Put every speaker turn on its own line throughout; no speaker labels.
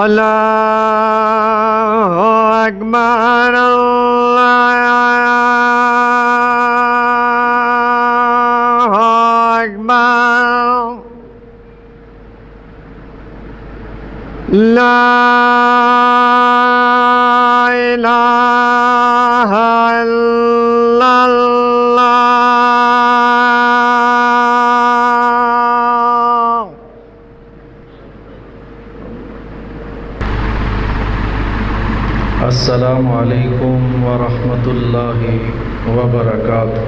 اللہ اکبر اللہ اکبر لا الہ الا اللہ۔
السلام علیکم ورحمۃ اللہ وبرکاتہ۔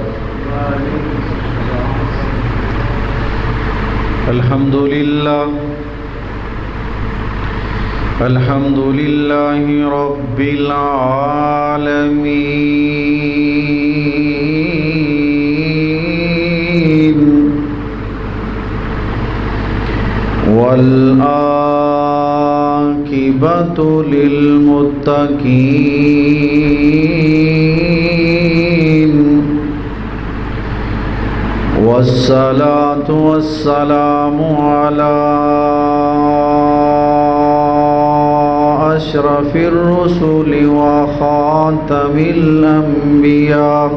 الحمد للہ رب العالمین والعاقبۃ للمتقین والصلاة والسلام علی أشرف الرسل وخاتم الأنبياء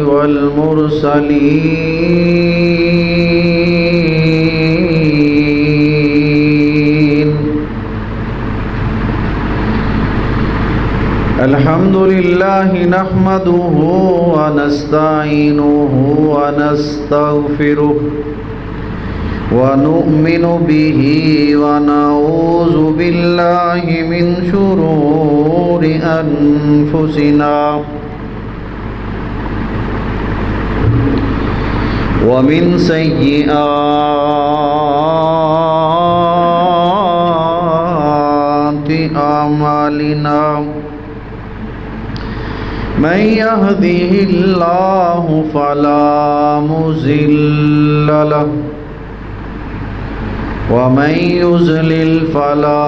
والمرسلين الحمد لله نحمده ونستعينه ونستغفره ونؤمن به ونعوذ بالله من شرور أنفسنا ومن سيئات أعمالنا من يهده الله فلا مضل له ومن يضلل فلا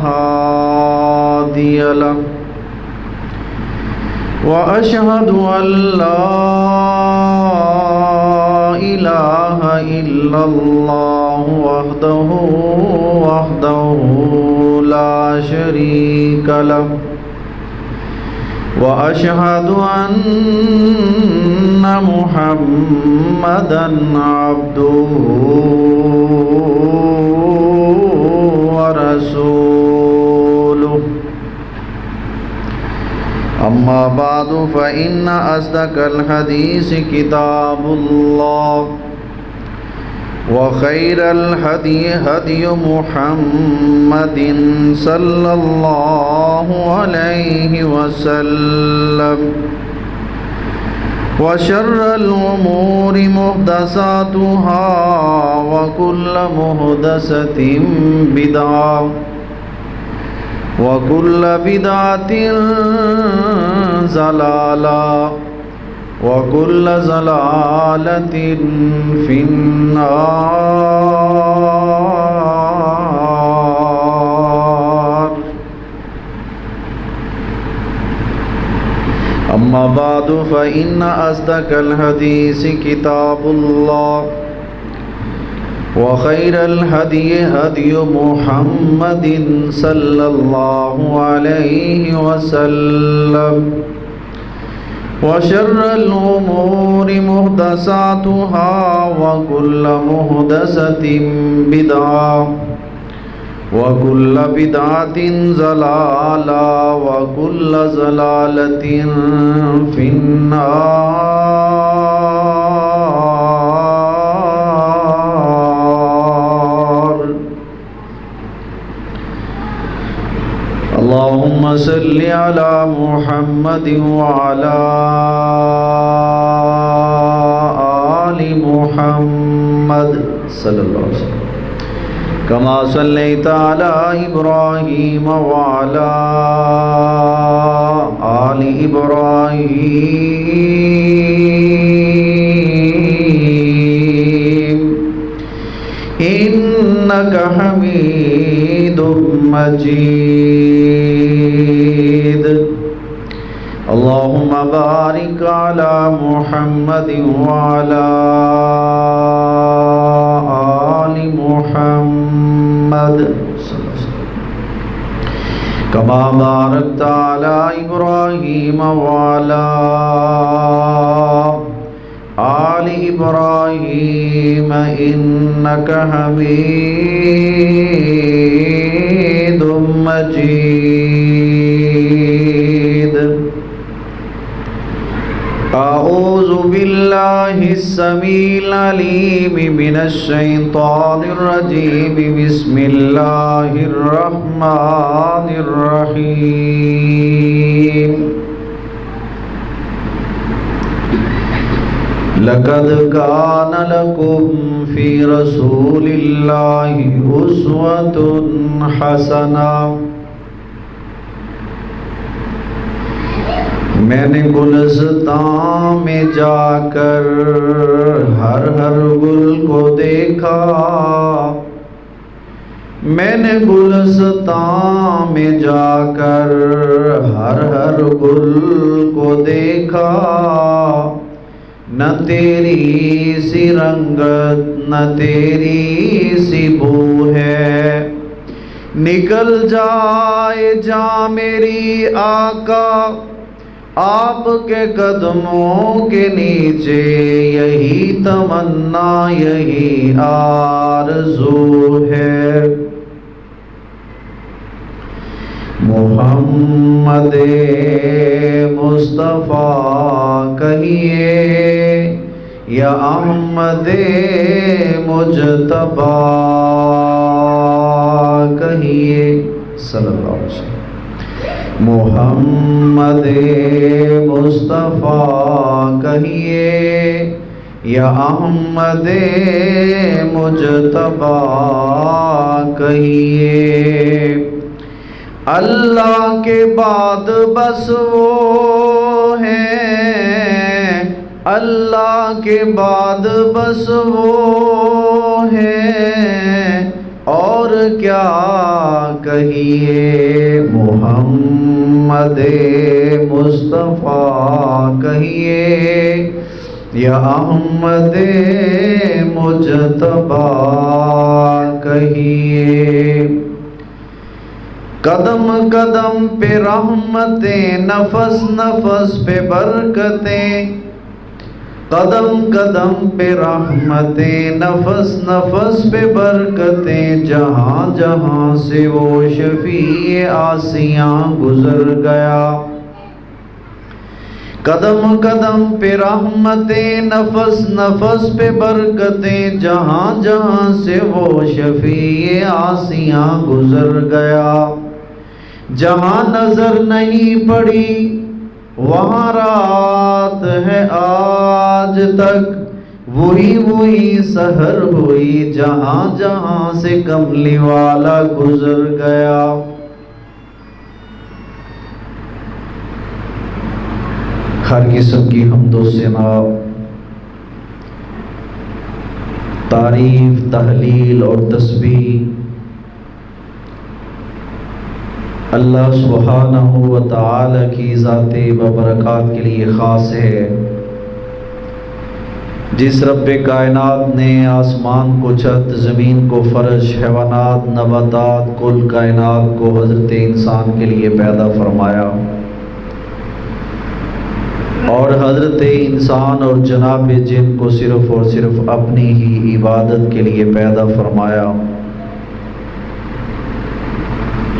هادي له وأشهد أن لا إله إلا الله وحده لا شريك له وأشهد أن محمدًا عبده ورسوله أما بعد فإن أصدق الحديث كتاب الله وخير الهدي هدي محمد صلى الله عليه وسلم وشر الأمور محدثاتها وكل محدثة بدعة وكل بدعة ضلالة وكل ضلالة في النار۔ أما بعد فإن أصدق الحديث كتاب الله وخير الهدي هدي محمد صلى الله عليه وسلم وشر الأمور محدثاتها وكل محدثة بدعة وكل بدعة ضلالة وكل ضلالة في النار۔ اللهم صل على محمد وعلى آل محمد صلی اللہ علیہ وسلم كما صليت على إبراهيم وعلى آل إبراهيم إنك حميد مجيد۔ محمد وعلى آل محمد كما باركت على إبراهيم وعلى آل إبراهيم إنك حميد مجيد أعوذ بالله السميع العليم من الشيطان الرجيم بسم الله الرحمن الرحيم لقد كان لكم في رسول الله أسوة حسنة میں نے گلستان میں جا کر ہر ہر گل کو دیکھا میں نے گلستان میں جا کر ہر ہر گل کو دیکھا نہ تیری سی رنگت نہ تیری سی بو ہے نکل جائے جاں میری آقا آپ کے قدموں کے نیچے یہی تمنا یہی آرزو ہے محمد مصطفیٰ کہیے یا احمد مجتبیٰ کہیے صلی اللہ علیہ وسلم محمد مصطفیٰ کہیے یا احمد مجتبیٰ کہیے اللہ کے بعد بس وہ ہیں اللہ کے بعد بس وہ ہیں اور کیا کہیے محمد مصطفیٰ کہیے یا احمد مجتبیٰ کہیے قدم قدم پہ رحمتیں نفس نفس پہ برکتیں قدم قدم پہ رحمتیں نفس نفس پہ برکتیں جہاں جہاں سے وہ شفیع آسیاں گزر گیا قدم قدم پہ رحمتیں نفس نفس پہ برکتیں جہاں جہاں سے وہ شفیع آسیاں گزر گیا جہاں نظر نہیں پڑی وہاں رات ہے آج تک وہی سحر ہوئی جہاں جہاں سے کملی والا گزر گیا ہر قسم کی حمد و ثنا تعریف تحلیل اور تسبیح اللہ سبحانہ و تعالی کی ذات ببرکات کے لیے خاص ہے جس رب کائنات نے آسمان کو چھت زمین کو فرش حیوانات نباتات کل کائنات کو حضرت انسان کے لیے پیدا فرمایا اور حضرت انسان اور جناب جن کو صرف اور صرف اپنی ہی عبادت کے لیے پیدا فرمایا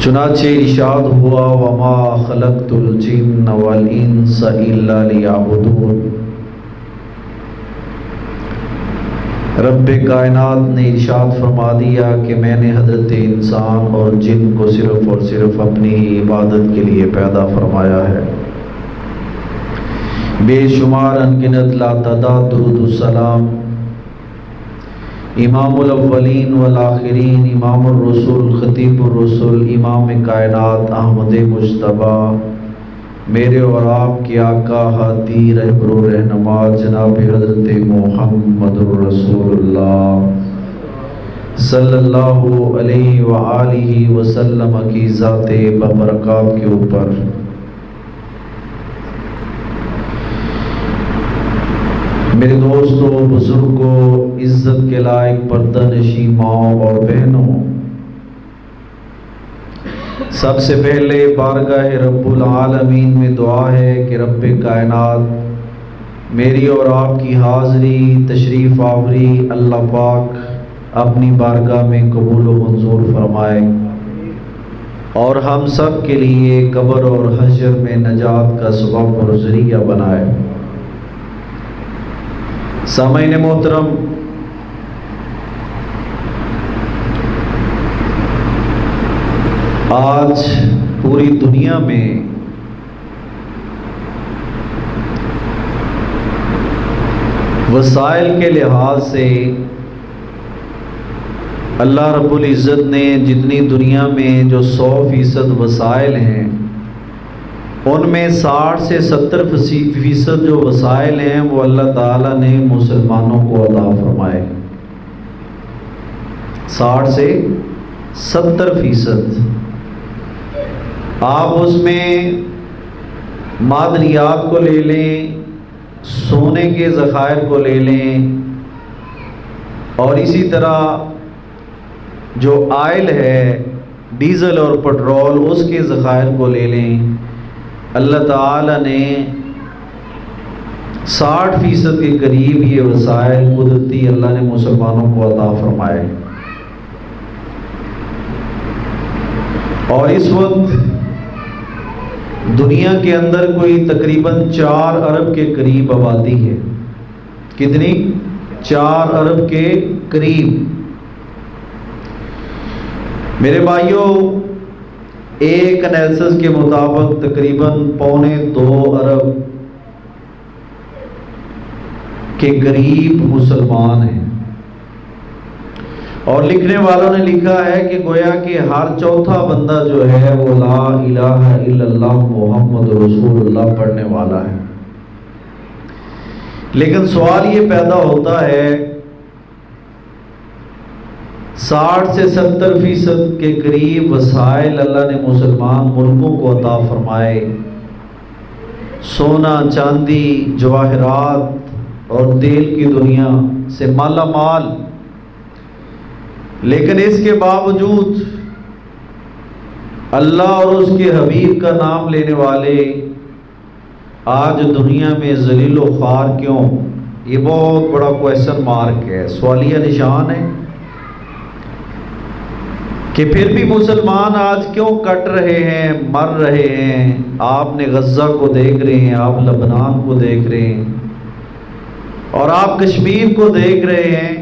چنانچہ ارشاد ہوا وما خلقت الجن والانس الا لیعبدون رب کائنات نے ارشاد فرما دیا کہ میں نے حضرت انسان اور جن کو صرف اور صرف اپنی ہی عبادت کے لیے پیدا فرمایا ہے بے شمار انگنت لا تعداد درود السلام امام الاولین والآخرین امام الرسول خطیب الرسول امام کائنات احمد مجتبیٰ میرے اور آپ کے آقا ہادی رہبر و رہنما جناب حضرت محمد الرسول اللہ صلی اللہ علیہ وآلہ وسلم کی ذات ببرکات کے اوپر میرے دوستوں، بزرگوں، عزت کے لائق پردہ نشین ماؤں اور بہنوں، سب سے پہلے بارگاہ رب العالمین میں دعا ہے کہ رب کائنات میری اور آپ کی حاضری تشریف آوری اللہ پاک اپنی بارگاہ میں قبول و منظور فرمائے اور ہم سب کے لیے قبر اور حشر میں نجات کا سبب اور ذریعہ بنائے۔ سامعین محترم، آج پوری دنیا میں وسائل کے لحاظ سے اللہ رب العزت نے جتنی دنیا میں جو 100% وسائل ہیں ان میں 60 سے 70% جو وسائل ہیں وہ اللہ تعالیٰ نے مسلمانوں کو عطا فرمائے۔ 60 سے 70%۔ آپ اس میں معدنیات کو لے لیں، سونے کے ذخائر کو لے لیں، اور اسی طرح جو آئل ہے، ڈیزل اور پٹرول، اس کے ذخائر کو لے لیں۔ اللہ تعالیٰ نے 60% کے قریب یہ وسائل قدرتی اللہ نے مسلمانوں کو عطا فرمائے، اور اس وقت دنیا کے اندر کوئی تقریباً 4 ارب کے قریب آبادی ہے۔ کتنی؟ 4 ارب کے قریب۔ میرے بھائیوں، ایک انالیسس کے مطابق تقریباً 1.25 ارب کے قریب مسلمان ہیں، اور لکھنے والوں نے لکھا ہے کہ گویا کہ ہر چوتھا بندہ جو ہے وہ لا الہ الا اللہ محمد رسول اللہ پڑھنے والا ہے۔ لیکن سوال یہ پیدا ہوتا ہے، 60 سے 70% کے قریب وسائل اللہ نے مسلمان ملکوں کو عطا فرمائے، سونا، چاندی، جواہرات اور تیل کی دنیا سے مالا مال، لیکن اس کے باوجود اللہ اور اس کے حبیب کا نام لینے والے آج دنیا میں ذلیل و خوار کیوں؟ یہ بہت بڑا کویسچن مارک ہے، سوالیہ نشان ہے کہ پھر بھی مسلمان آج کیوں کٹ رہے ہیں، مر رہے ہیں۔ آپ نے غزہ کو دیکھ رہے ہیں، آپ لبنان کو دیکھ رہے ہیں، اور آپ کشمیر کو دیکھ رہے ہیں۔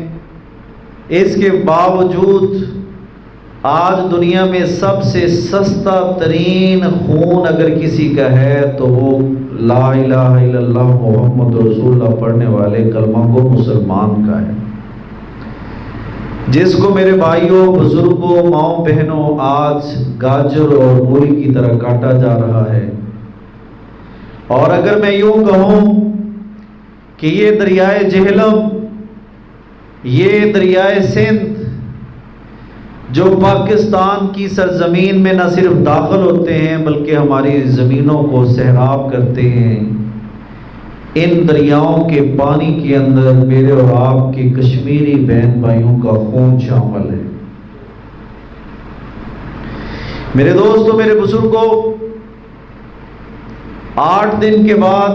اس کے باوجود آج دنیا میں سب سے سستا ترین خون اگر کسی کا ہے تو وہ لا الہ الا اللہ محمد رسول اللہ پڑھنے والے کلمہ کو مسلمان کا ہے، جس کو میرے بھائیوں، بزرگوں، ماؤں، بہنوں آج گاجر اور مولی کی طرح کاٹا جا رہا ہے۔ اور اگر میں یوں کہوں کہ یہ دریائے جہلم، یہ دریائے سندھ جو پاکستان کی سرزمین میں نہ صرف داخل ہوتے ہیں بلکہ ہماری زمینوں کو سیراب کرتے ہیں، ان دریاؤں کے پانی کے اندر میرے اور آپ کے کشمیری بہن بھائیوں کا خون شامل ہے۔ میرے دوستوں، میرے بزرگوں، 8 دن کے بعد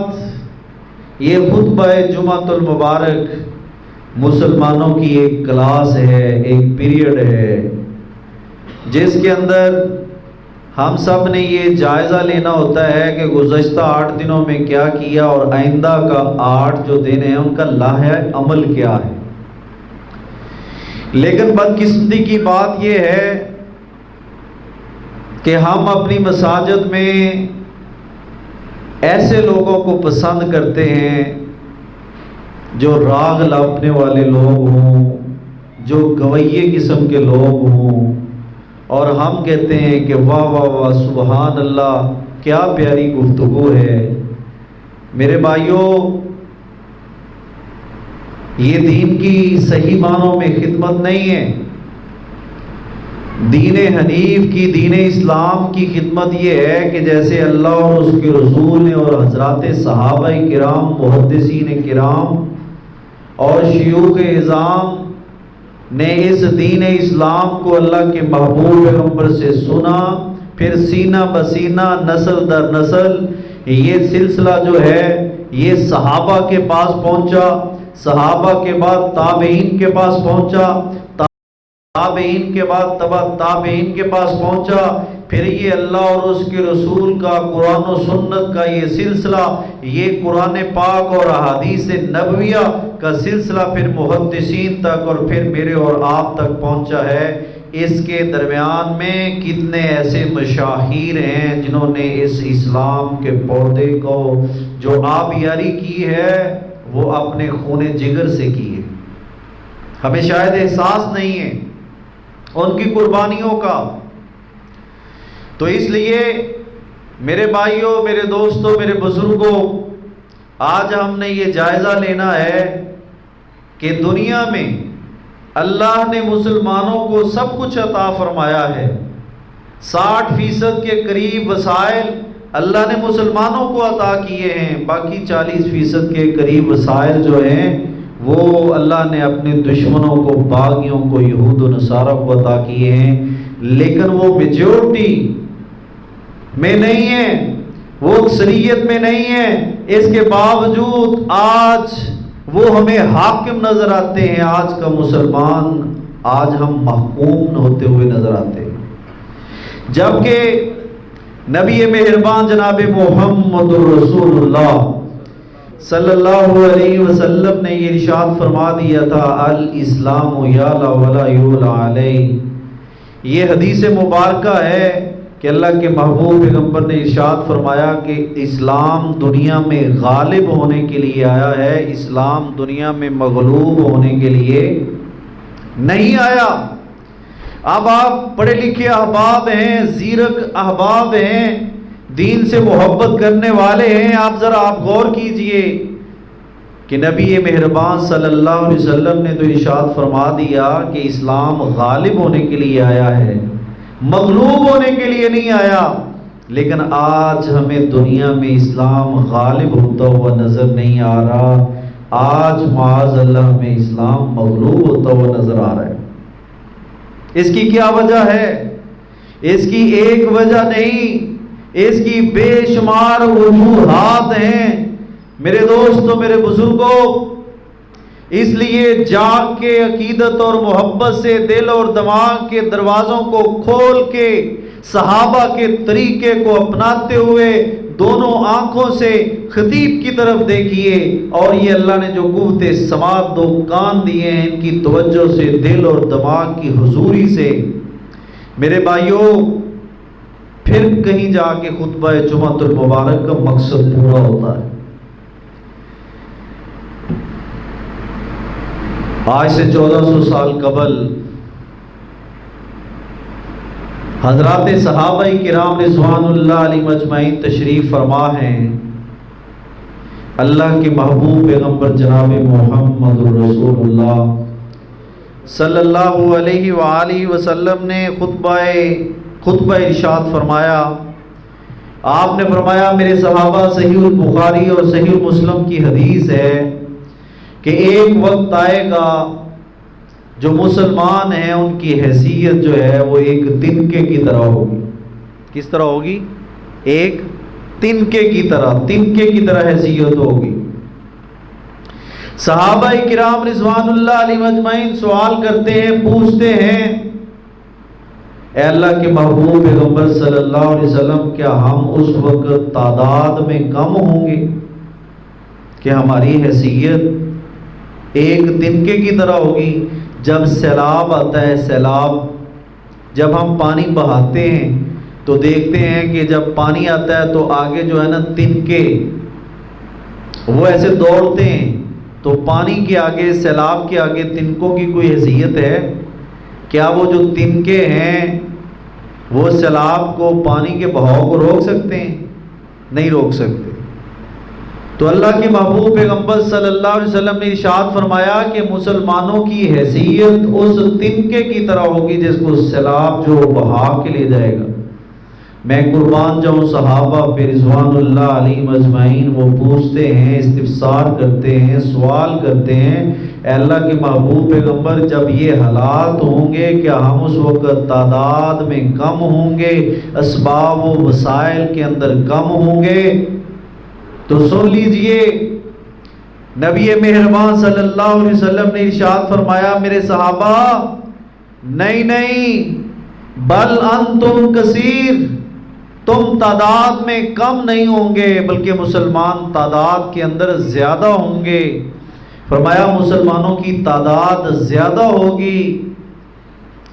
یہ خطبہ جمعۃ المبارک مسلمانوں کی ایک کلاس ہے، ایک پیریڈ ہے، جس کے اندر ہم سب نے یہ جائزہ لینا ہوتا ہے کہ گزشتہ 8 دنوں میں کیا کیا اور آئندہ کا 8 جو دن ہیں ان کا لاحہ عمل کیا ہے۔ لیکن بدقسمتی کی بات یہ ہے کہ ہم اپنی مساجد میں ایسے لوگوں کو پسند کرتے ہیں جو راگ لاپنے والے لوگ ہوں، جو گویے قسم کے لوگ ہوں، اور ہم کہتے ہیں کہ واہ واہ واہ سبحان اللہ، کیا پیاری گفتگو ہے۔ میرے بھائیوں، یہ دین کی صحیح معنوں میں خدمت نہیں ہے۔ دین حنیف کی، دین اسلام کی خدمت یہ ہے کہ جیسے اللہ اور اس کے رسول نے اور حضرات صحابہ کرام، محدثین کرام اور شیوخ اعظام نے اس دین اسلام کو اللہ کے محبوب پیغمبر سے سنا، پھر سینہ بسینہ نسل در نسل یہ سلسلہ جو ہے یہ صحابہ کے پاس پہنچا، صحابہ کے بعد تابعین کے پاس پہنچا، تابعین کے بعد تبع تابعین کے پاس پہنچا، پھر یہ اللہ اور اس کے رسول کا قرآن و سنت کا یہ سلسلہ، یہ قرآن پاک اور احادیث نبویہ کا سلسلہ پھر محدثین تک اور پھر میرے اور آپ تک پہنچا ہے۔ اس کے درمیان میں کتنے ایسے مشاہیر ہیں جنہوں نے اس اسلام کے پودے کو جو آبیاری کی ہے وہ اپنے خون جگر سے کی ہے، ہمیں شاید احساس نہیں ہے ان کی قربانیوں کا۔ تو اس لیے میرے بھائیوں، میرے دوستوں، میرے بزرگوں، آج ہم نے یہ جائزہ لینا ہے کہ دنیا میں اللہ نے مسلمانوں کو سب کچھ عطا فرمایا ہے، 60% کے قریب وسائل اللہ نے مسلمانوں کو عطا کیے ہیں، باقی 40% کے قریب وسائل جو ہیں وہ اللہ نے اپنے دشمنوں کو، باغیوں کو، یہود و نصارہ کو عطا کیے ہیں، لیکن وہ میجورٹی میں نہیں ہے، وہ اکثریت میں نہیں ہے۔ اس کے باوجود آج وہ ہمیں حاکم نظر آتے ہیں، آج کا مسلمان آج ہم محکوم ہوتے ہوئے نظر آتے ہیں، جبکہ نبی مہربان جناب محمد رسول اللہ صلی اللہ علیہ وسلم نے یہ ارشاد فرما دیا تھا، الاسلام یعلی ولا یعلی علیہ۔ یہ حدیث مبارکہ ہے کہ اللہ کے محبوب پیغمبر نے ارشاد فرمایا کہ اسلام دنیا میں غالب ہونے کے لیے آیا ہے، اسلام دنیا میں مغلوب ہونے کے لیے نہیں آیا۔ اب آپ پڑھے لکھے احباب ہیں، زیرک احباب ہیں، دین سے محبت کرنے والے ہیں، آپ ذرا آپ غور کیجئے کہ نبی مہربان صلی اللہ علیہ وسلم نے تو ارشاد فرما دیا کہ اسلام غالب ہونے کے لیے آیا ہے، مغلوب ہونے کے لیے نہیں آیا، لیکن آج ہمیں دنیا میں اسلام غالب ہوتا ہوا نظر نہیں آ رہا، آج معاذ اللہ میں اسلام مغلوب ہوتا ہوا نظر آ رہا ہے۔ اس کی کیا وجہ ہے؟ اس کی ایک وجہ نہیں، اس کی بے شمار وجوہات ہیں میرے دوستوں، میرے بزرگوں۔ اس لیے جاگ کے عقیدت اور محبت سے دل اور دماغ کے دروازوں کو کھول کے صحابہ کے طریقے کو اپناتے ہوئے دونوں آنکھوں سے خطیب کی طرف دیکھیے، اور یہ اللہ نے جو قوت سماعت دو کان دیے ہیں ان کی توجہ سے، دل اور دماغ کی حضوری سے میرے بھائیوں پھر کہیں جا کے خطبہ جمعۃ المبارک کا مقصد پورا ہوتا ہے۔ آج سے 1400 سال قبل حضرات صحابہ کرام رضوان اللہ علیہ مجمعین تشریف فرما ہیں، اللہ کے محبوب پیغمبر جناب محمد رسول اللہ صلی اللہ علیہ وآلہ وسلم نے خطبہ ارشاد فرمایا۔ آپ نے فرمایا، میرے صحابہ، صحیح البخاری اور صحیح مسلم کی حدیث ہے کہ ایک وقت آئے گا جو مسلمان ہیں ان کی حیثیت جو ہے وہ ایک تنکے کی طرح ہوگی۔ کس طرح ہوگی؟ ایک تنکے کی طرح حیثیت ہوگی۔ صحابہ کرام رضوان اللہ علیہ مجمعین سوال کرتے ہیں، پوچھتے ہیں، اے اللہ کے محبوب پیغمبر صلی اللہ علیہ وسلم، کیا ہم اس وقت تعداد میں کم ہوں گے کہ ہماری حیثیت ایک تنکے کی طرح ہوگی؟ جب سیلاب آتا ہے، سیلاب جب ہم پانی بہاتے ہیں تو دیکھتے ہیں کہ جب پانی آتا ہے تو آگے جو ہے نا تنکے وہ ایسے دوڑتے ہیں، تو پانی کے آگے، سیلاب کے آگے تنکوں کی کوئی حیثیت ہے؟ کیا وہ جو تنکے ہیں وہ سیلاب کو، پانی کے بہاؤ کو روک سکتے ہیں؟ نہیں روک سکتے۔ تو اللہ کے محبوب پیغمبر صلی اللہ علیہ وسلم نے ارشاد فرمایا کہ مسلمانوں کی حیثیت اس تنکے کی طرح ہوگی جس کو سیلاب جو بہا کے لے جائے گا۔ میں قربان جاؤں صحابہ پہ رضوان اللہ علیہم اجمعین وہ پوچھتے ہیں، استفسار کرتے ہیں، سوال کرتے ہیں، اے اللہ کے محبوب پیغمبر جب یہ حالات ہوں گے کیا ہم اس وقت تعداد میں کم ہوں گے، اسباب و وسائل کے اندر کم ہوں گے؟ تو سن لیجئے، نبی مہربان صلی اللہ علیہ وسلم نے ارشاد فرمایا میرے صحابہ، نہیں بل انتم کثیر، تم تعداد میں کم نہیں ہوں گے بلکہ مسلمان تعداد کے اندر زیادہ ہوں گے۔ فرمایا مسلمانوں کی تعداد زیادہ ہوگی،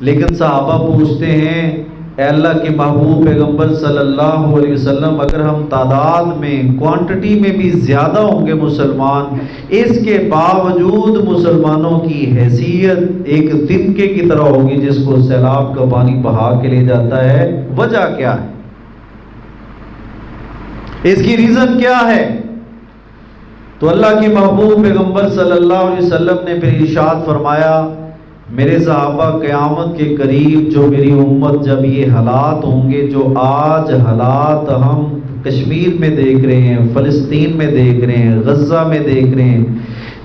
لیکن صحابہ پوچھتے ہیں اے اللہ کے محبوب پیغمبر صلی اللہ علیہ وسلم اگر ہم تعداد میں کوانٹٹی میں بھی زیادہ ہوں گے مسلمان، اس کے باوجود مسلمانوں کی حیثیت ایک تنکے کی طرح ہوگی جس کو سیلاب کا پانی بہا کے لے جاتا ہے، وجہ کیا ہے؟ اس کی ریزن کیا ہے؟ تو اللہ کے محبوب پیغمبر صلی اللہ علیہ وسلم نے پھر ارشاد فرمایا میرے صحابہ قیامت کے قریب جو میری امت جب یہ حالات ہوں گے جو آج حالات ہم کشمیر میں دیکھ رہے ہیں، فلسطین میں دیکھ رہے ہیں، غزہ میں دیکھ رہے ہیں،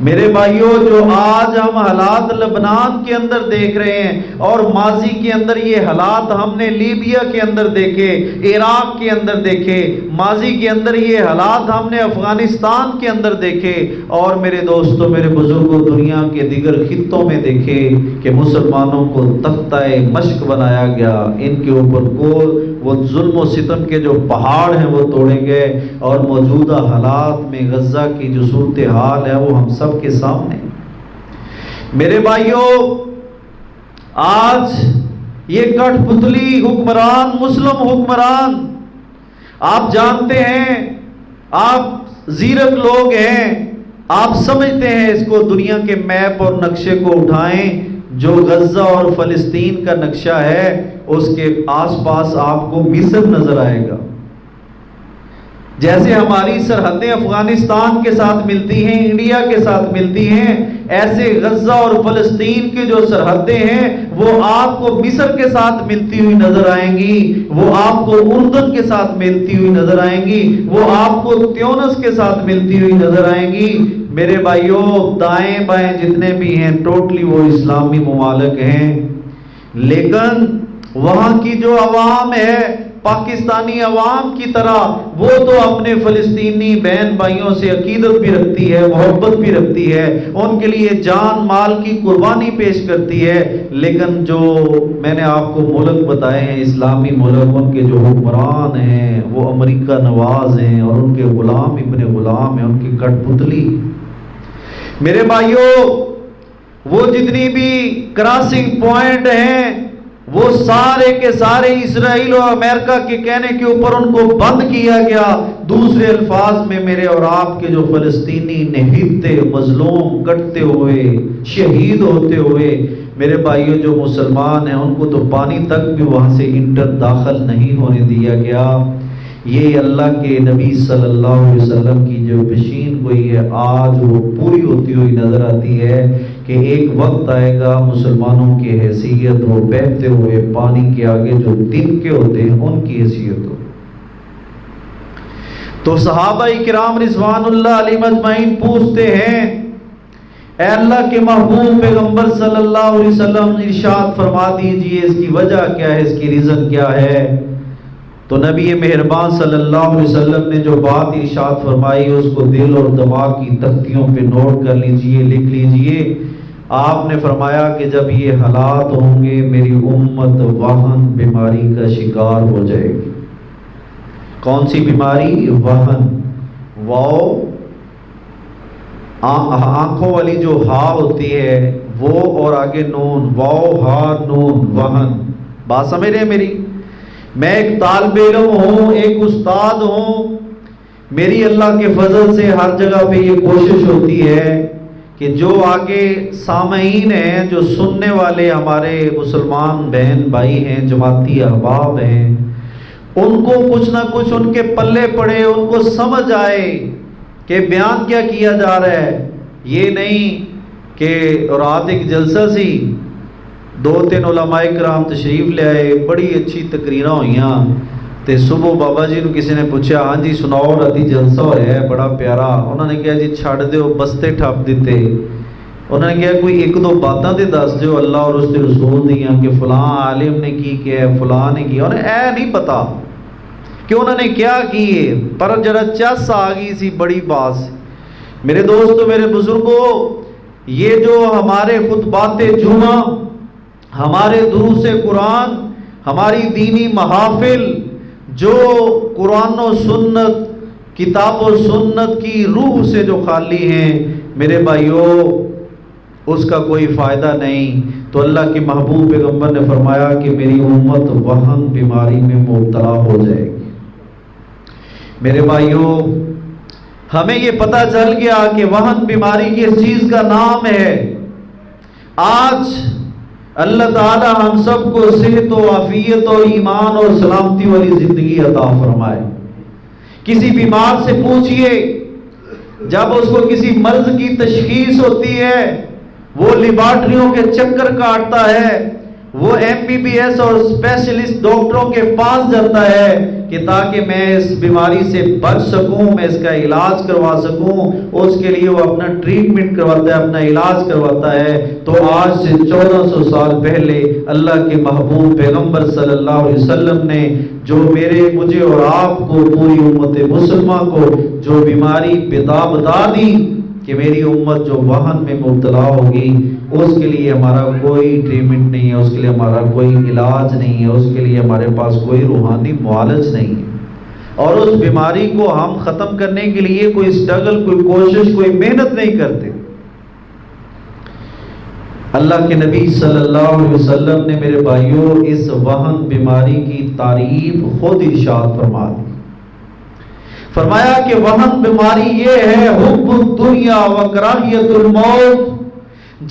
میرے بھائیوں جو آج ہم حالات لبنان کے اندر دیکھ رہے ہیں اور ماضی کے اندر یہ حالات ہم نے لیبیا کے اندر دیکھے، عراق کے اندر دیکھے، ماضی کے اندر یہ حالات ہم نے افغانستان کے اندر دیکھے، اور میرے دوستوں میرے بزرگوں دنیا کے دیگر خطوں میں دیکھے کہ مسلمانوں کو تختہ مشق بنایا گیا، ان کے اوپر کو وہ ظلم و ستم کے جو پہاڑ ہیں وہ توڑے گئے، اور موجودہ حالات میں غزہ کی جو صورتحال ہے وہ ہم سب کے سامنے۔ میرے بھائیوں آج یہ کٹ پتلی حکمران، مسلم حکمران، آپ جانتے ہیں، آپ زیرک لوگ ہیں، آپ سمجھتے ہیں اس کو دنیا کے میپ اور نقشے کو اٹھائیں، جو غزہ اور فلسطین کا نقشہ ہے اس کے آس پاس آپ کو مصر نظر آئے گا، جیسے ہماری سرحدیں افغانستان کے ساتھ ملتی ہیں، انڈیا کے ساتھ ملتی ہیں، ایسے غزہ اور فلسطین کی جو سرحدیں ہیں وہ آپ کو مصر کے ساتھ ملتی ہوئی نظر آئیں گی، وہ آپ کو اردن کے ساتھ ملتی ہوئی نظر آئیں گی، وہ آپ کو تیونس کے ساتھ ملتی ہوئی نظر آئیں گی۔ میرے بھائیوں دائیں بائیں جتنے بھی ہیں ٹوٹلی وہ اسلامی ممالک ہیں، لیکن وہاں کی جو عوام ہے پاکستانی عوام کی طرح وہ تو اپنے فلسطینی بہن بھائیوں سے عقیدت بھی رکھتی ہے، محبت بھی رکھتی ہے، ان کے لیے جان مال کی قربانی پیش کرتی ہے، لیکن جو میں نے آپ کو ملک بتائے ہیں اسلامی ملک، ان کے جو حکمران ہیں وہ امریکہ نواز ہیں اور ان کے غلام ابن غلام ہیں، ان کی کٹ پتلی۔ میرے بھائیوں وہ جتنی بھی کراسنگ پوائنٹ ہیں وہ سارے کے سارے اسرائیل اور امریکہ کے کہنے کے اوپر ان کو بند کیا گیا۔ دوسرے الفاظ میں میرے اور آپ کے جو فلسطینی نہتے مظلوم کٹتے ہوئے شہید ہوتے ہوئے، میرے بھائیوں جو مسلمان ہیں ان کو تو پانی تک بھی وہاں سے انٹر داخل نہیں ہونے دیا گیا۔ یہ اللہ کے نبی صلی اللہ علیہ وسلم کی جو پیشین گوئی ہے آج وہ پوری ہوتی ہوئی نظر آتی ہے کہ ایک وقت آئے گا مسلمانوں کی حیثیت وہ بہتے ہوئے پانی کے آگے جو تنکے ہوتے ہیں ان کی حیثیت ہو۔ تو صحابہ کرام رضوان اللہ علیہم اجمعین پوچھتے ہیں اے اللہ کے محبوب پیغمبر صلی اللہ علیہ وسلم ارشاد فرما دیجئے اس کی وجہ کیا ہے، اس کی ریزن کیا ہے؟ تو نبی مہربان صلی اللہ علیہ وسلم نے جو بات ارشاد فرمائی اس کو دل اور دماغ کی تختیوں پہ نوٹ کر لیجئے، لکھ لیجئے۔ آپ نے فرمایا کہ جب یہ حالات ہوں گے میری امت وہن بیماری کا شکار ہو جائے گی۔ کون سی بیماری؟ وہن، واو آنکھوں والی جو ہا ہوتی ہے وہ اور آگے نون، واو ہا نون، وہن۔ بات سمجھ رہے ہیں میری؟ میں ایک طالب علم ہوں، ایک استاد ہوں، میری اللہ کے فضل سے ہر جگہ پہ یہ کوشش ہوتی ہے کہ جو آگے سامعین ہیں، جو سننے والے ہمارے مسلمان بہن بھائی ہیں، جماعتی احباب ہیں، ان کو کچھ نہ کچھ ان کے پلے پڑے، ان کو سمجھ آئے کہ بیان کیا کیا جا رہا ہے۔ یہ نہیں کہ رات ایک جلسہ سی، 2-3 علماء کرام تشریف لے آئے، بڑی اچھی تقریراں ہوئیاں، تے صبح بابا جی نو کسی نے پوچھا ہاں جی سناؤ رتی جلسہ ہوا ہے بڑا پیارا، انہوں نے کہا جی چھڑ دیو بستے ٹھپ دیتے، انہوں نے کہا کوئی ایک دو باتاں تے دس دیو اللہ اور اس کے رسول دیاں کہ فلاں عالم نے کی کیا ہے فلاں نے کی، انہیں اے نہیں پتا کہ انہوں نے کیا کیے، پر جرا چس آ گئی سی بڑی بات سے۔ میرے دوستو میرے بزرگوں، یہ جو ہمارے خطبات جمعہ، ہمارے دروس قرآن، ہماری دینی محافل جو قرآن و سنت، کتاب و سنت کی روح سے جو خالی ہیں، میرے بھائیوں اس کا کوئی فائدہ نہیں۔ تو اللہ کے محبوب پیغمبر نے فرمایا کہ میری امت وہن بیماری میں مبتلا ہو جائے گی۔ میرے بھائیوں ہمیں یہ پتہ چل گیا کہ وہن بیماری کس چیز کا نام ہے۔ آج اللہ تعالی ہم سب کو صحت و عافیت و ایمان اور سلامتی والی زندگی عطا فرمائے۔ کسی بیمار سے پوچھئے، جب اس کو کسی مرض کی تشخیص ہوتی ہے وہ لیبارٹریوں کے چکر کاٹتا ہے، وہ MBBS اور اسپیشلسٹ ڈاکٹروں کے پاس جاتا ہے کہ تاکہ میں اس بیماری سے بچ سکوں، میں اس کا علاج کروا سکوں، اس کے لیے وہ اپنا ٹریٹمنٹ کرواتا ہے، اپنا علاج کرواتا ہے۔ تو آج سے 1400 سال پہلے اللہ کے محبوب پیغمبر صلی اللہ علیہ وسلم نے جو مجھے اور آپ کو، پوری امت مسلمہ کو جو بیماری بتا دی کہ میری امت جو وہن میں مبتلا ہوگی، اس کے لیے ہمارا کوئی ٹریٹمنٹ نہیں ہے، اس کے لیے ہمارا کوئی علاج نہیں ہے، اس کے لیے ہمارے پاس کوئی روحانی معالج نہیں ہے، اور اس بیماری کو ہم ختم کرنے کے لیے کوئی سٹرگل، کوئی کوشش، کوئی محنت نہیں کرتے۔ اللہ کے نبی صلی اللہ علیہ وسلم نے میرے بھائیوں اس وہن بیماری کی تعریف خود ارشاد فرما دی۔ فرمایا کہ وہن بیماری یہ ہے حب الدنیا و کراہیت الموت۔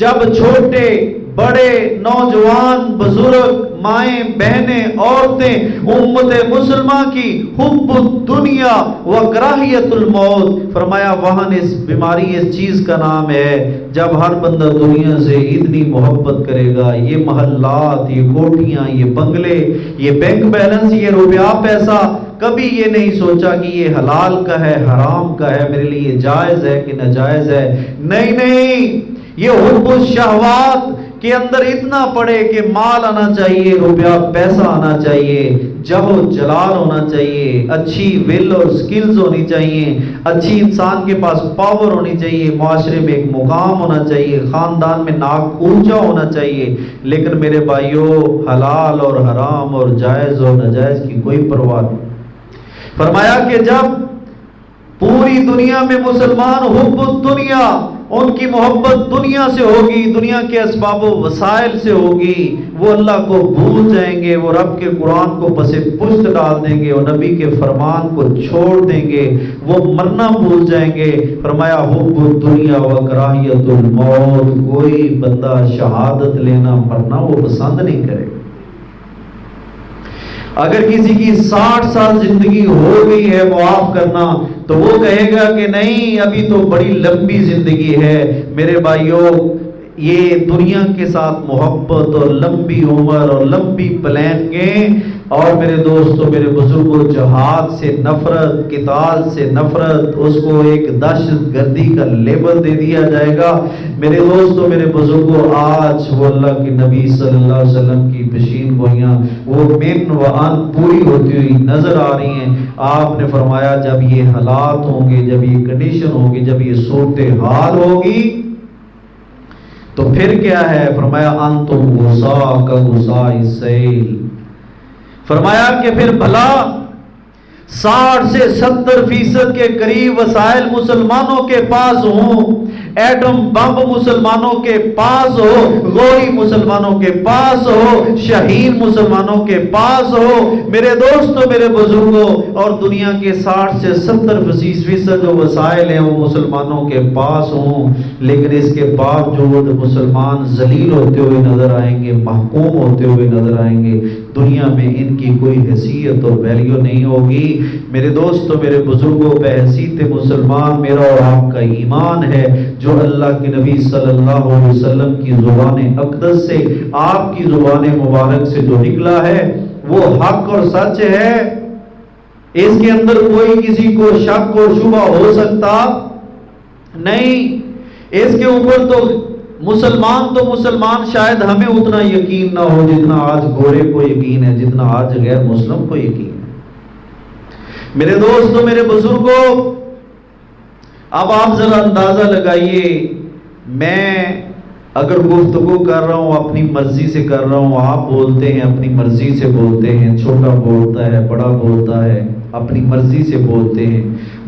جب چھوٹے بڑے نوجوان بزرگ مائیں بہنیں عورتیں امت مسلمہ کی حب الدنیا و کراہیت الموت، فرمایا وہن اس بیماری اس چیز کا نام ہے جب ہر بندہ دنیا سے اتنی محبت کرے گا، یہ محلات، یہ کوٹھیاں، یہ بنگلے، یہ بینک بیلنس، یہ روپیہ پیسہ، کبھی یہ نہیں سوچا کہ یہ حلال کا ہے حرام کا ہے، میرے لیے یہ جائز ہے کہ ناجائز ہے، نہیں، یہ حب الشہوات کے اندر اتنا پڑے کہ مال آنا چاہیے، روپیہ پیسہ آنا چاہیے، جب و جلال ہونا چاہیے، اچھی ول اور سکلز ہونی چاہیے، اچھی انسان کے پاس پاور ہونی چاہیے، معاشرے میں ایک مقام ہونا چاہیے، خاندان میں ناک اونچا ہونا چاہیے، لیکن میرے بھائیوں حلال اور حرام اور جائز اور ناجائز کی کوئی پرواہ نہیں۔ فرمایا کہ جب پوری دنیا میں مسلمان حب الدنیا، ان کی محبت دنیا سے ہوگی، دنیا کے اسباب و وسائل سے ہوگی، وہ اللہ کو بھول جائیں گے، وہ رب کے قرآن کو پس پشت ڈال دیں گے، وہ نبی کے فرمان کو چھوڑ دیں گے، وہ مرنا بھول جائیں گے۔ فرمایا حب الدنیا و کراہیت الموت، کوئی بندہ شہادت لینا مرنا وہ پسند نہیں کرے گا۔ اگر کسی کی 60 سال زندگی ہو گئی ہے معاف کرنا، تو وہ کہے گا کہ نہیں ابھی تو بڑی لمبی زندگی ہے۔ میرے بھائیوں یہ دنیا کے ساتھ محبت اور لمبی عمر اور لمبی پلاننگیں، اور میرے دوستو میرے بزرگوں جہاد سے نفرت، قتال سے نفرت، اس کو ایک دہشت گردی کا لیبل دے دیا جائے گا۔ میرے دوستو میرے بزرگوں آج وہ اللہ کے نبی صلی اللہ علیہ وسلم کی پیشین گوئیاں وہ من و ان پوری ہوتی ہوئی نظر آ رہی ہیں۔ آپ نے فرمایا جب یہ حالات ہوں گے، جب یہ کنڈیشن ہوگی، جب یہ صورتحال ہوگی تو پھر کیا ہے؟ فرمایا انتم غصا کا غصاء السیل، فرمایا کہ پھر بھلا 60 سے 70% کے قریب وسائل مسلمانوں کے پاس ہوں، ایٹم بم مسلمانوں کے پاس ہو، غوری مسلمانوں کے پاس ہو، شہین مسلمانوں کے پاس ہو، میرے دوستو میرے بزرگوں، اور دنیا کے 60 سے 70% جو وسائل ہیں وہ مسلمانوں کے پاس ہوں، لیکن اس کے باوجود مسلمان ذلیل ہوتے ہوئے نظر آئیں گے، محکوم ہوتے ہوئے نظر آئیں گے، دنیا میں ان کی کوئی حیثیت اور ویلیو نہیں ہوگی۔ میرے دوستو میرے بزرگوں بحیثیت مسلمان میرا اور آپ کا ایمان ہے جو اللہ کے نبی صلی اللہ علیہ وسلم کی زبان اقدس سے، آپ کی زبان مبارک سے جو نکلا ہے وہ حق اور سچ ہے۔ اس کے اندر کوئی کسی کو شک اور شبہ ہو سکتا نہیں. اس کے اوپر تو مسلمان شاید ہمیں اتنا یقین نہ ہو جتنا آج گورے کو یقین ہے، جتنا آج غیر مسلم کو یقین ہے. میرے دوستو، میرے بزرگوں، اب آپ ذرا اندازہ لگائیے، میں اگر گفتگو کر رہا ہوں اپنی مرضی سے کر رہا ہوں، آپ بولتے ہیں اپنی مرضی سے بولتے ہیں، چھوٹا بولتا ہے، بڑا بولتا ہے، اپنی مرضی سے بولتے ہیں،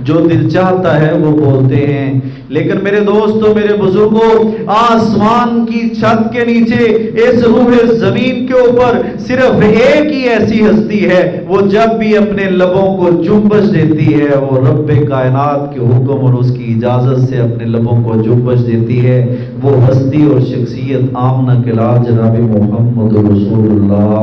جو دل چاہتا ہے وہ بولتے ہیں. لیکن میرے دوستو، میرے بزرگوں، آسمان کی چھت کے نیچے، اس روح زمین کے اوپر صرف ایک ہی ایسی ہستی ہے، وہ جب بھی اپنے لبوں کو جنبش دیتی ہے، وہ رب کائنات کے حکم اور اس کی اجازت سے اپنے لبوں کو جنبش دیتی ہے. وہ ہستی اور شخصیت آمنہ کے لال جناب محمد رسول اللہ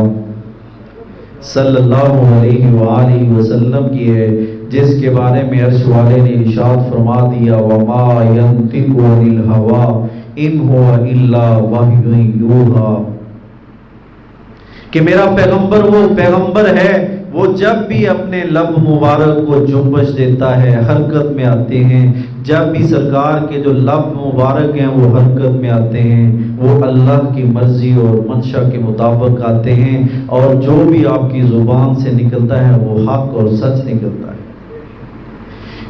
صلی اللہ علیہ وآلہ وسلم کی ہے، جس کے بارے میں عرش والے نے ارشاد فرما دیا، وَمَا يَنطِقُ عَنِ الْهَوَىٰ إِنْ هُوَ إِلَّا وَحْيٌ يُوحَىٰ، کہ میرا پیغمبر وہ پیغمبر ہے، وہ جب بھی اپنے لب مبارک کو جنبش دیتا ہے، حرکت میں آتے ہیں. جب بھی سرکار کے جو لب مبارک ہیں وہ حرکت میں آتے ہیں، وہ اللہ کی مرضی اور منشا کے مطابق آتے ہیں، اور جو بھی آپ کی زبان سے نکلتا ہے وہ حق اور سچ نکلتا ہے.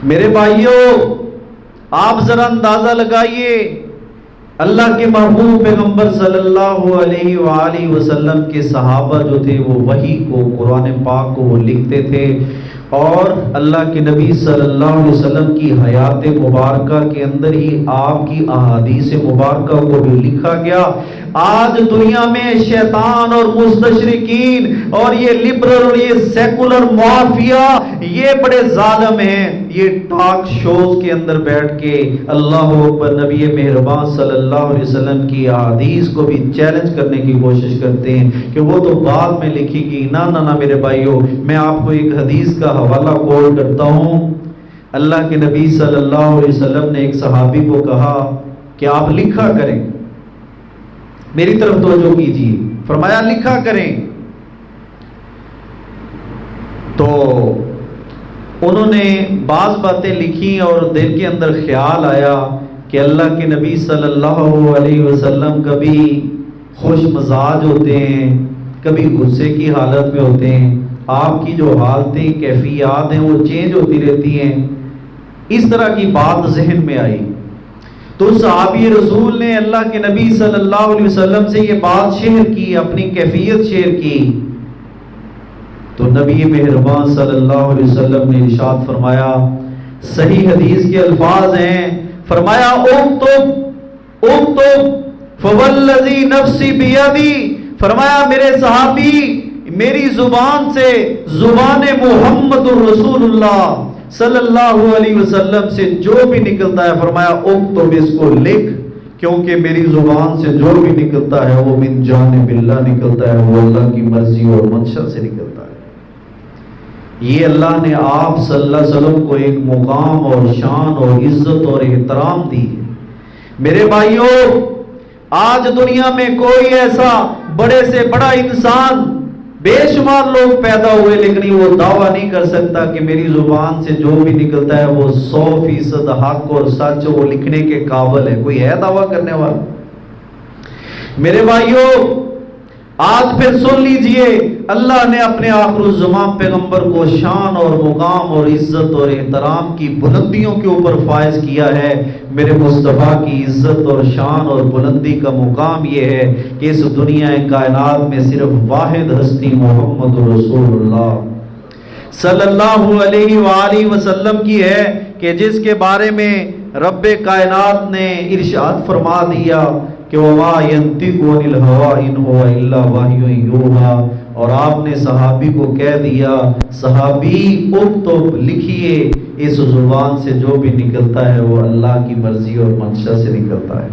میرے بھائیوں، آپ ذرا اندازہ لگائیے، اللہ کے محبوب پیغمبر صلی اللہ علیہ وآلہ وسلم کے صحابہ جو تھے وہ وحی کو، قرآن پاک کو وہ لکھتے تھے، اور اللہ کے نبی صلی اللہ علیہ وسلم کی حیات مبارکہ کے اندر ہی آپ کی احادیث مبارکہ کو بھی لکھا گیا. آج دنیا میں شیطان اور مستشرقین اور یہ لبرل اور یہ سیکولر مافیا، یہ بڑے ظالم ہیں. یہ ٹاک شوز کے اندر بیٹھ کے اللہ اکبر، نبی مہربان صلی اللہ علیہ وسلم کی احادیث کو بھی چیلنج کرنے کی کوشش کرتے ہیں کہ وہ تو بعد میں لکھی گی. نہ میرے بھائیوں، میں آپ کو ایک حدیث کا حوالہ کوٹ کرتا ہوں. اللہ کے نبی صلی اللہ علیہ وسلم نے ایک صحابی کو کہا کہ آپ لکھا کریں. میری طرف توجہ کیجیے، فرمایا لکھا کریں. تو انہوں نے بعض باتیں لکھی اور دل کے اندر خیال آیا کہ اللہ کے نبی صلی اللہ علیہ وسلم کبھی خوش مزاج ہوتے ہیں، کبھی غصے کی حالت میں ہوتے ہیں، آپ کی جو حالتیں کیفیات ہیں وہ چینج ہوتی رہتی ہیں. اس طرح کی بات ذہن میں آئی تو صحابی رسول نے اللہ کے نبی صلی اللہ علیہ وسلم سے یہ بات شیئر کی، اپنی کیفیت شیئر کی. تو نبی مہربان صلی اللہ علیہ وسلم نے ارشاد فرمایا، صحیح حدیث کے الفاظ ہیں، فرمایا اکتب فوالذی نفسی بیدی، فرمایا میرے صحابی، میری زبان سے، زبان محمد رسول اللہ صلی اللہ علیہ وسلم سے جو بھی نکلتا ہے، فرمایا اکتب، اس کو لکھ، کیونکہ میری زبان سے جو بھی نکلتا ہے وہ من جانب اللہ نکلتا ہے، وہ اللہ کی مرضی اور منشا سے نکلتا ہے. یہ اللہ نے آپ صلی اللہ علیہ وسلم کو ایک مقام اور شان اور عزت اور احترام دی ہے. میرے بھائیوں، آج دنیا میں کوئی ایسا بڑے سے بڑا انسان، بے شمار لوگ پیدا ہوئے، لیکن وہ دعویٰ نہیں کر سکتا کہ میری زبان سے جو بھی نکلتا ہے وہ 100% حق اور سچ، وہ لکھنے کے قابل ہے. کوئی ہے دعویٰ کرنے والا؟ میرے بھائیوں، آج پھر سن لیجئے، اللہ نے اپنے آخر الزمان پیغمبر کو شان اور مقام اور عزت اور احترام کی بلندیوں کے اوپر فائز کیا ہے. میرے مصطفیٰ کی عزت اور شان اور بلندی کا مقام یہ ہے کہ اس دنیا کائنات میں صرف واحد ہستی محمد رسول اللہ صلی اللہ علیہ وآلہ وسلم کی ہے، کہ جس کے بارے میں رب کائنات نے ارشاد فرما دیا کہ وَمَا يَنطِقُ عَنِ الْهَوَىٰ إِنْ هُوَ إِلَّا وَحْيٌ يُوحَىٰ. اور آپ نے صحابی کو کہہ دیا، صحابی اکتب، لکھیے، اس زبان سے جو بھی نکلتا ہے وہ اللہ کی مرضی اور منشا سے نکلتا ہے.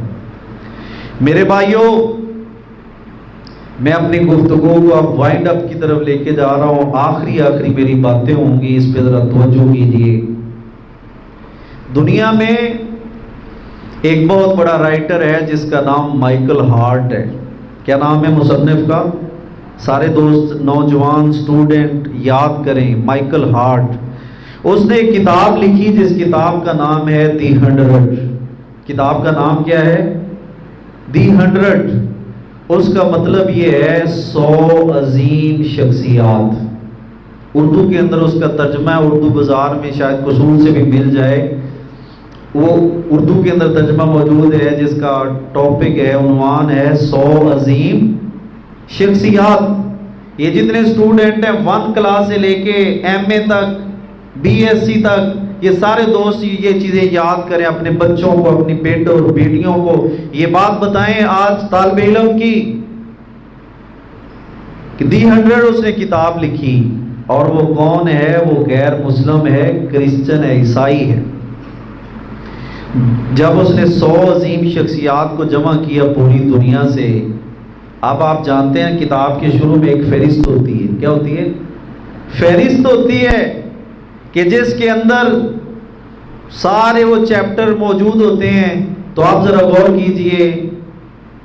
میرے بھائیوں، میں اپنی گفتگو کو اب وائنڈ اپ کی طرف لے کے جا رہا ہوں. آخری میری باتیں ہوں گی، اس پہ ذرا توجہ کیجیے. دنیا میں ایک بہت بڑا رائٹر ہے جس کا نام مائیکل ہارٹ ہے. کیا نام ہے مصنف کا؟ سارے دوست نوجوان اسٹوڈنٹ یاد کریں مائیکل ہارٹ، اس نے ایک کتاب لکھی جس کتاب کا نام ہے دی 100۔ کتاب کا نام کیا ہے؟ دی 100۔ اس کا مطلب یہ ہے 100 عظیم شخصیات۔ اردو کے اندر اس کا ترجمہ ہے، اردو بازار میں شاید قصور سے بھی مل جائے، وہ اردو کے اندر ترجمہ موجود ہے جس کا ٹاپک ہے، عنوان ہے 100 عظیم شخصیات۔ یہ جتنے اسٹوڈنٹ ہیں 1 کلاس سے لے کے ایم اے تک، بی ایس سی تک، یہ سارے دوست یہ چیزیں یاد کریں، اپنے بچوں کو، اپنی بیٹوں اور بیٹیوں کو یہ بات بتائیں آج طالب علم کی کہ دی 100 اس نے کتاب لکھی، اور وہ کون ہے؟ وہ غیر مسلم ہے، کرسچن ہے، عیسائی ہے۔ جب اس نے 100 عظیم شخصیات کو جمع کیا پوری دنیا سے، اب آپ جانتے ہیں کتاب کے شروع میں ایک فہرست ہوتی ہے۔ کیا ہوتی ہے؟ فہرست ہوتی ہے کہ جس کے اندر سارے وہ چیپٹر موجود ہوتے ہیں۔ تو آپ ذرا غور کیجئے،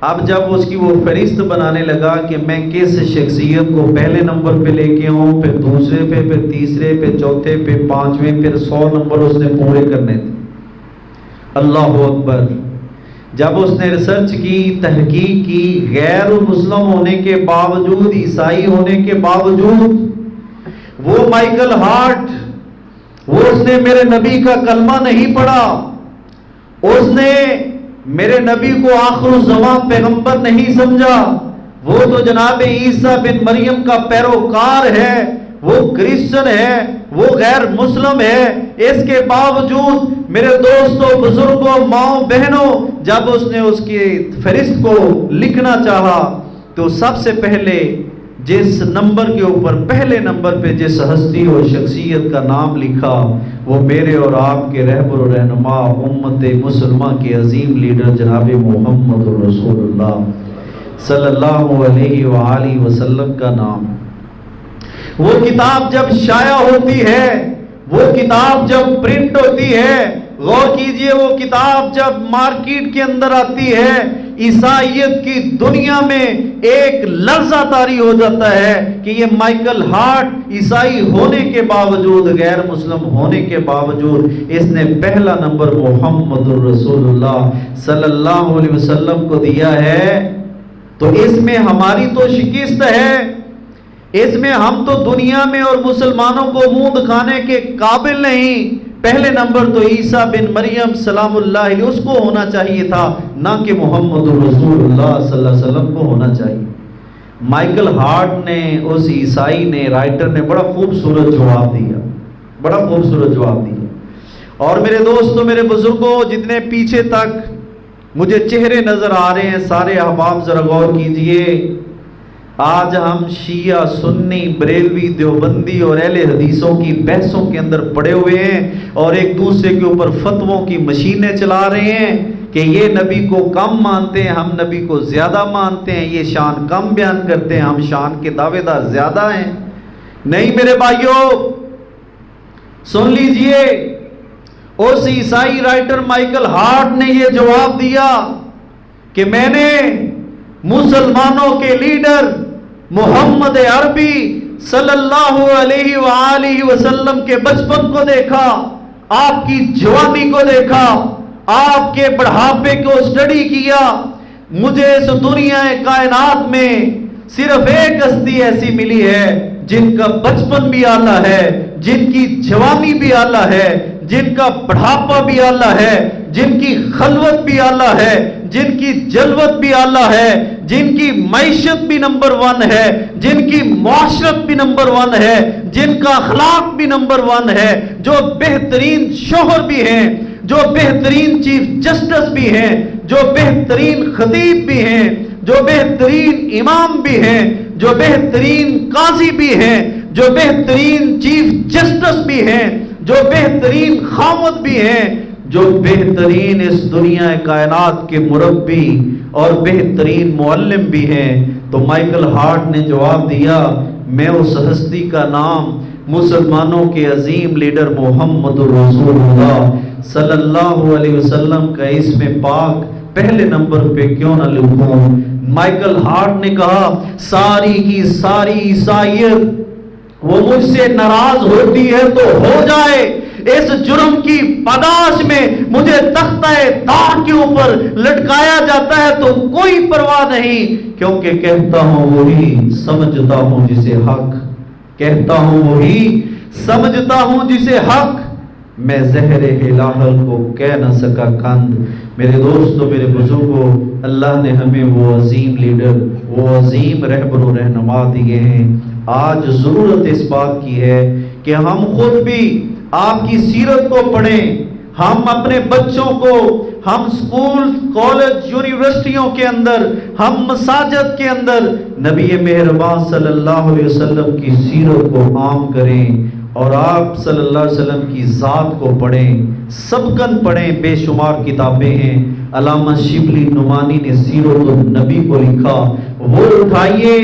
اب جب اس کی وہ فہرست بنانے لگا کہ میں کس شخصیت کو پہلے نمبر پہ لے کے آؤں، پھر دوسرے پہ، پھر تیسرے پہ، چوتھے پہ، 5ویں، پھر 100 نمبر اس نے پورے کرنے تھے۔ اللہ اکبر۔ جب اس نے ریسرچ کی، تحقیق کی، غیر مسلم ہونے کے باوجود، عیسائی ہونے کے باوجود، وہ مائیکل ہارٹ، اس نے میرے نبی کا کلمہ نہیں پڑھا، اس نے میرے نبی کو آخر الزمان پیغمبر نہیں سمجھا، وہ تو جناب عیسیٰ بن مریم کا پیروکار ہے، وہ کرسچن ہے، وہ غیر مسلم ہے۔ اس کے باوجود میرے دوستوں، بزرگوں، ماؤں، بہنوں، جب اس نے اس کی فہرست کو لکھنا چاہا تو سب سے پہلے جس نمبر کے اوپر، پہلے نمبر پہ جس ہستی اور شخصیت کا نام لکھا، وہ میرے اور آپ کے رہبر و رہنما، امت مسلمہ کے عظیم لیڈر جناب محمد رسول اللہ صلی اللہ علیہ وآلہ وسلم کا نام۔ وہ کتاب جب شائع ہوتی ہے، وہ کتاب جب پرنٹ ہوتی ہے، غور کیجئے، وہ کتاب جب مارکیٹ کے اندر آتی ہے، عیسائیت کی دنیا میں ایک لرزہ طاری ہو جاتا ہے کہ یہ مائیکل ہارٹ عیسائی ہونے کے باوجود، غیر مسلم ہونے کے باوجود، اس نے پہلا نمبر محمد الرسول اللہ صلی اللہ علیہ وسلم کو دیا ہے۔ تو اس میں ہماری تو شکست ہے، اس میں ہم تو دنیا میں اور مسلمانوں کو منہ دکھانے کے قابل نہیں۔ پہلے نمبر تو عیسیٰ بن مریم سلام اللہ علیہ اس کو ہونا چاہیے تھا، نہ کہ محمد رسول اللہ صلی اللہ علیہ وسلم کو ہونا چاہیے۔ مائیکل ہارٹ نے، اس عیسائی نے، رائٹر نے بڑا خوبصورت جواب دیا، بڑا خوبصورت جواب دیا۔ اور میرے دوستوں، میرے بزرگوں، جتنے پیچھے تک مجھے چہرے نظر آ رہے ہیں، سارے احباب ذرا غور کیجئے۔ آج ہم شیعہ، سنی، بریلوی، دیوبندی اور اہل حدیثوں کی بحثوں کے اندر پڑے ہوئے ہیں، اور ایک دوسرے کے اوپر فتووں کی مشینیں چلا رہے ہیں کہ یہ نبی کو کم مانتے ہیں، ہم نبی کو زیادہ مانتے ہیں، یہ شان کم بیان کرتے ہیں، ہم شان کے دعوے دار زیادہ ہیں۔ نہیں میرے بھائیوں، سن لیجئے، اس عیسائی رائٹر مائیکل ہارٹ نے یہ جواب دیا کہ میں نے مسلمانوں کے لیڈر محمد عربی صلی اللہ علیہ وآلہ وسلم کے بچپن کو دیکھا، آپ کی جوانی کو دیکھا، آپ کے بڑھاپے کو اسٹڈی کیا۔ مجھے اس دنیا کائنات میں صرف ایک ہستی ایسی ملی ہے جن کا بچپن بھی اعلیٰ ہے، جن کی جوانی بھی اعلیٰ ہے، جن کا بڑھاپا بھی اعلیٰ ہے، جن کی خلوت بھی اعلیٰ ہے، جن کی جلوت بھی اعلیٰ ہے، جن کی معیشت بھی نمبر 1 ہے، جن کی معاشرت بھی نمبر 1 ہے، جن کا اخلاق بھی نمبر 1 ہے، جو بہترین شوہر بھی ہیں، جو بہترین چیف جسٹس بھی ہیں، جو بہترین خطیب بھی ہیں، جو بہترین امام بھی ہیں، جو بہترین قاضی بھی ہیں، جو بہترین چیف جسٹس بھی ہیں، جو بہترین خامد بھی ہیں، جو بہترین اس دنیا کائنات کے مربی اور بہترین معلم بھی ہیں۔ تو مائیکل ہارٹ نے جواب دیا، میں اس ہستی کا نام مسلمانوں کے عظیم لیڈر محمد رسول اللہ صلی اللہ علیہ وسلم کا اسم پاک پہلے نمبر پہ کیوں نہ لکھوں، مائیکل ہارٹ نے کہا ساری کی ساری عیسائیت وہ مجھ سے ناراض ہوتی ہے تو ہو جائے، اس جرم کی پاداش میں مجھے تختہ دار کے اوپر لٹکایا جاتا ہے تو کوئی پرواہ نہیں، کیونکہ کہتا ہوں وہی سمجھتا ہوں جسے حق، کہتا ہوں وہی سمجھتا ہوں جسے حق، میں زہر ہلاہل کو کہہ نہ سکا کند۔ میرے دوستو، میرے بزرگوں، اللہ نے ہمیں وہ عظیم لیڈر، وہ عظیم رہبر و رہنما دیے ہیں۔ آج ضرورت اس بات کی ہے کہ ہم خود بھی آپ کی سیرت کو پڑھیں، ہم اپنے بچوں کو، ہم سکول، کالج، یونیورسٹیوں کے اندر، ہم مساجد کے اندر نبی مہربان صلی اللہ علیہ وسلم کی سیرت کو عام کریں، اور آپ صلی اللہ علیہ وسلم کی ذات کو پڑھیں، سبکن پڑھیں۔ بے شمار کتابیں ہیں، علامہ شبلی نعمانی نے سیرت النبی کو لکھا، وہ اٹھائیے۔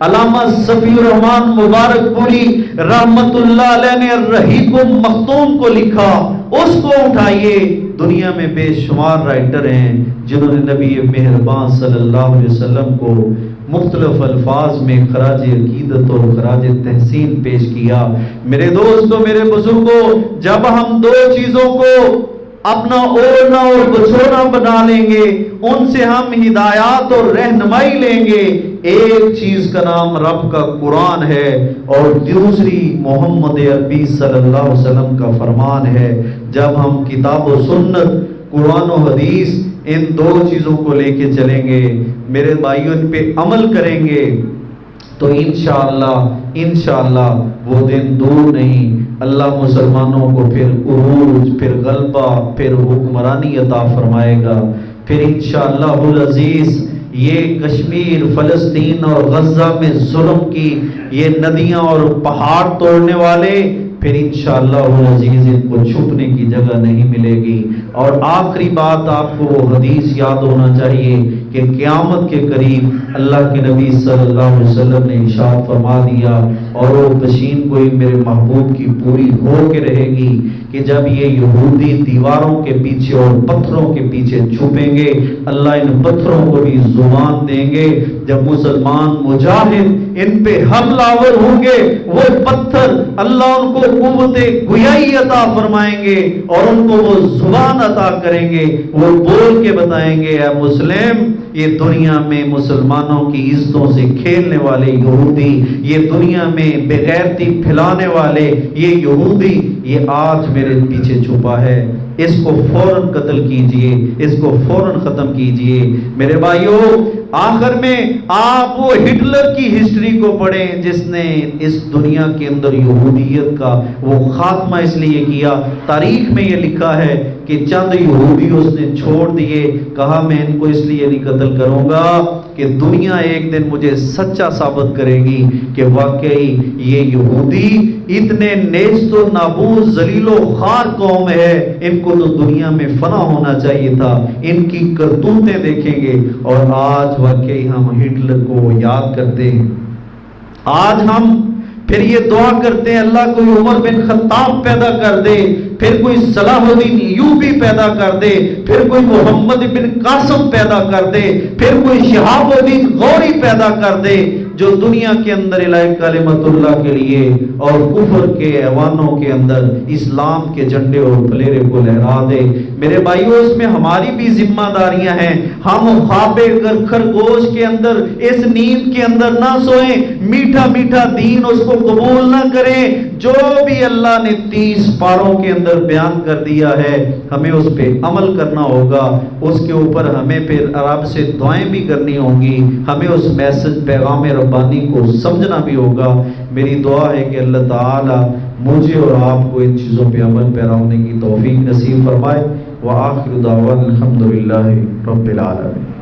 علامہ صفی الرحمان مبارک پوری رحمت اللہ علیہ نے الرحیق المختوم کو لکھا، اس کو اٹھائیے۔ دنیا میں بے شمار رائٹر ہیں جنہوں نے نبی مہربان صلی اللہ علیہ وسلم کو مختلف الفاظ میں خراج عقیدت اور خراج تحسین پیش کیا۔ میرے دوستو، میرے بزرگوں، جب ہم دو چیزوں کو اپنا اوڑھنا اور بچھونا بنا لیں گے، ان سے ہم ہدایات اور رہنمائی لیں گے۔ ایک چیز کا نام رب کا قرآن ہے اور دوسری محمد عربی صلی اللہ علیہ وسلم کا فرمان ہے۔ جب ہم کتاب و سنت، قرآن و حدیث، ان دو چیزوں کو لے کے چلیں گے، میرے بھائیوں، ان پہ عمل کریں گے تو انشاءاللہ وہ دن دور نہیں، اللہ مسلمانوں کو پھر عروج، پھر غلبہ، پھر حکمرانی عطا فرمائے گا۔ پھر انشاءاللہ العزیز یہ کشمیر، فلسطین اور غزہ میں ظلم کی یہ ندیاں اور پہاڑ توڑنے والے، پھر انشاءاللہ العزیز ان کو چھپنے کی جگہ نہیں ملے گی۔ اور آخری بات، آپ کو وہ حدیث یاد ہونا چاہیے کہ قیامت کے قریب اللہ کے نبی صلی اللہ علیہ وسلم نے ارشاد فرما دیا، اور وہ پشین گوئی میرے محبوب کی پوری ہو کے رہے گی کہ جب یہ یہودی دیواروں کے پیچھے اور پتھروں کے پیچھے چھپیں گے، اللہ ان پتھروں کو بھی زبان دیں گے۔ جب مسلمان مجاہد ان پہ حملہ آور ہوں گے، وہ پتھر اللہ ان کو قوت گویائی عطا فرمائیں گے اور ان کو وہ زبان عطا کریں گے، وہ بول کے بتائیں گے، اے مسلم، یہ دنیا میں مسلمانوں کی عزتوں سے کھیلنے والے یہودی، یہ دنیا میں بغیرتی پھیلانے والے یہ یہودی، یہ آج میرے پیچھے چھپا ہے، اس کو فوراً قتل کیجئے، اس کو فوراً ختم کیجئے۔ میرے بھائیوں، آخر میں آپ وہ ہٹلر کی ہسٹری کو پڑھیں جس نے اس دنیا کے اندر یہودیت کا وہ خاتمہ اس لیے کیا۔ تاریخ میں یہ لکھا ہے کہ چند یہودی اس نے چھوڑ دیے، کہا میں ان کو اس لیے نہیں قتل کروں گا کہ دنیا ایک دن مجھے سچا ثابت کرے گی کہ واقعی یہ یہودی اتنے نیست و نابود ذلیل و خوار قوم ہے، ان کو تو دنیا میں فنا ہونا چاہیے تھا۔ ان کی کرتوتیں دیکھیں گے، اور آج واقعی ہم ہٹلر کو یاد کرتے ہیں۔ آج ہم پھر یہ دعا کرتے ہیں اللہ کوئی عمر بن خطاب پیدا کر دے، پھر کوئی صلاح الدین ایوبی پیدا کر دے، پھر کوئی محمد بن قاسم پیدا کر دے، پھر کوئی شہاب الدین غوری پیدا کر دے، جو دنیا کے اندر الہ کلمت اللہ کے لیے اور کفر کے ایوانوں کے اندر اسلام کے جھنڈے اور پھلیرے کو لہرا دے۔ میرے بھائیوں، اس میں ہماری بھی ذمہ داریاں ہیں۔ ہم خواب خرگوش کے اندر، اس نیند کے اندر نہ سوئیں، میٹھا میٹھا دین اس کو قبول نہ کریں۔ جو بھی اللہ نے 30 پاروں کے اندر بیان کر دیا ہے، ہمیں اس پہ عمل کرنا ہوگا، اس کے اوپر ہمیں پھر رب سے دعائیں بھی کرنی ہوں گی، ہمیں اس میسج پیغام ربانی کو سمجھنا بھی ہوگا۔ میری دعا ہے کہ اللہ تعالی مجھے اور آپ کو ان چیزوں پہ عمل پیرا ہونے کی توفیق نصیب فرمائے۔ وآخر دعوانا الحمدللہ رب العالمین۔